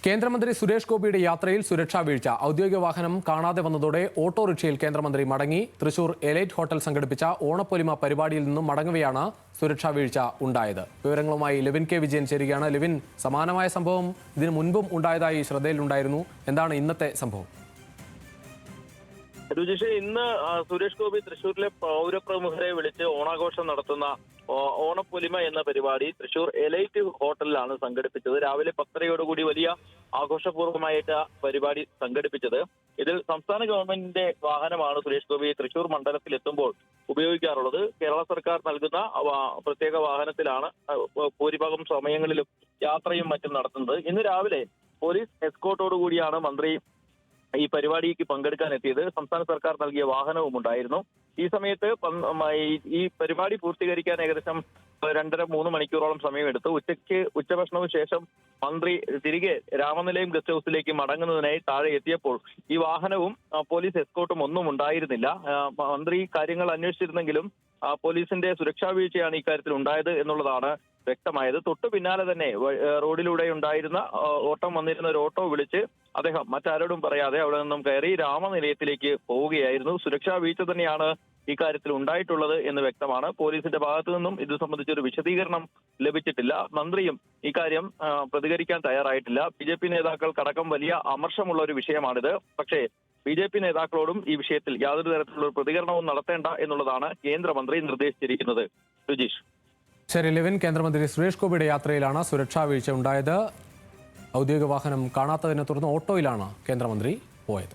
കേന്ദ്രമന്ത്രി സുരേഷ് ഗോപിയുടെ യാത്രയിൽ സുരക്ഷാ വീഴ്ച. ഔദ്യോഗിക വാഹനം കാണാതെ വന്നതോടെ ഓട്ടോറിക്ഷയിൽ കേന്ദ്രമന്ത്രി മടങ്ങി. തൃശൂർ എലൈറ്റ് ഹോട്ടൽ സംഘടിപ്പിച്ച ഓണപ്പൊലിമ പരിപാടിയിൽ നിന്നും മടങ്ങവെയാണ് സുരക്ഷാ വീഴ്ച ഉണ്ടായത്. വിവരങ്ങളുമായി ലെവിൻ കെ വിജയൻ ചേരുകയാണ്. ലെവിൻ, സമാനമായ സംഭവം ഇതിനു മുൻപും ഉണ്ടായതായി ശ്രദ്ധയിലുണ്ടായിരുന്നു. എന്താണ് ഇന്നത്തെ സംഭവം? രുചിഷ, ഇന്ന് സുരേഷ് ഗോപി തൃശ്ശൂരിലെ പൗരപ്രമുഖരെ വിളിച്ച് ഓണാഘോഷം നടത്തുന്ന ഓണപ്പൊലിമ എന്ന പരിപാടി തൃശൂർ എലൈറ്റ് ഹോട്ടലിലാണ് സംഘടിപ്പിച്ചത്. രാവിലെ 10:30യോടുകൂടി വലിയ ആഘോഷപൂർവ്വമായിട്ട് പരിപാടി സംഘടിപ്പിച്ചത്. ഇതിൽ സംസ്ഥാന ഗവൺമെന്റിന്റെ വാഹനമാണ് സുരേഷ് ഗോപി തൃശൂർ മണ്ഡലത്തിൽ എത്തുമ്പോൾ ഉപയോഗിക്കാറുള്ളത്. കേരള സർക്കാർ നൽകുന്ന പ്രത്യേക വാഹനത്തിലാണ് ഭൂരിഭാഗം സമയങ്ങളിലും യാത്രയും മറ്റും നടത്തുന്നത്. ഇന്ന് രാവിലെ പോലീസ് എസ്കോർട്ടോടുകൂടിയാണ് മന്ത്രി ഈ പരിപാടിക്ക് പങ്കെടുക്കാൻ എത്തിയത്. സംസ്ഥാന സർക്കാർ നൽകിയ വാഹനവും ഉണ്ടായിരുന്നു. ഈ സമയത്ത് ഈ പരിപാടി പൂർത്തീകരിക്കാൻ ഏകദേശം 2.5-3 മണിക്കൂറോളം സമയമെടുത്തു. ഉച്ചഭക്ഷണവും ശേഷം മന്ത്രി തിരികെ രാമനിലയം ഗസ്റ്റ് ഹൌസിലേക്ക് മടങ്ങുന്നതിനായി താഴെ എത്തിയപ്പോൾ ഈ വാഹനവും പോലീസ് എസ്കോർട്ടും ഒന്നും ഉണ്ടായിരുന്നില്ല. മന്ത്രി കാര്യങ്ങൾ അന്വേഷിച്ചിരുന്നെങ്കിലും പോലീസിന്റെ സുരക്ഷാ വീഴ്ചയാണ് ഇക്കാര്യത്തിൽ ഉണ്ടായത് എന്നുള്ളതാണ് വ്യക്തമായത്. തൊട്ടു പിന്നാലെ തന്നെ റോഡിലൂടെ ഉണ്ടായിരുന്ന ഓട്ടം വന്നിരുന്ന ഒരു ഓട്ടോ വിളിച്ച് അദ്ദേഹം മറ്റാരോടും പറയാതെ അവിടെ നിന്നും കയറി രാമനിലയത്തിലേക്ക് പോവുകയായിരുന്നു. സുരക്ഷാ വീഴ്ച തന്നെയാണ് ഇക്കാര്യത്തിൽ ഉണ്ടായിട്ടുള്ളത് എന്ന് വ്യക്തമാണ്. പോലീസിന്റെ ഭാഗത്തു നിന്നും ഇത് സംബന്ധിച്ചൊരു വിശദീകരണം ലഭിച്ചിട്ടില്ല. മന്ത്രിയും ഇക്കാര്യം പ്രതികരിക്കാൻ തയ്യാറായിട്ടില്ല. BJP നേതാക്കൾക്കടക്കം വലിയ അമർഷമുള്ള ഒരു വിഷയമാണിത്. പക്ഷേ BJP നേതാക്കളോടും ഈ വിഷയത്തിൽ യാതൊരു തരത്തിലുള്ള പ്രതികരണവും നടത്തേണ്ട എന്നുള്ളതാണ് കേന്ദ്രമന്ത്രി നിർദ്ദേശിച്ചിരിക്കുന്നത്. രുചീഷ്. ശരി ലെവിൻ, കേന്ദ്രമന്ത്രി സുരേഷ് ഗോപിയുടെ യാത്രയിലാണ് സുരക്ഷാ വീഴ്ച ഉണ്ടായത്. ഔദ്യോഗിക വാഹനം കാണാത്തതിനെ തുടർന്ന് ഓട്ടോയിലാണ് കേന്ദ്രമന്ത്രി പോയത്.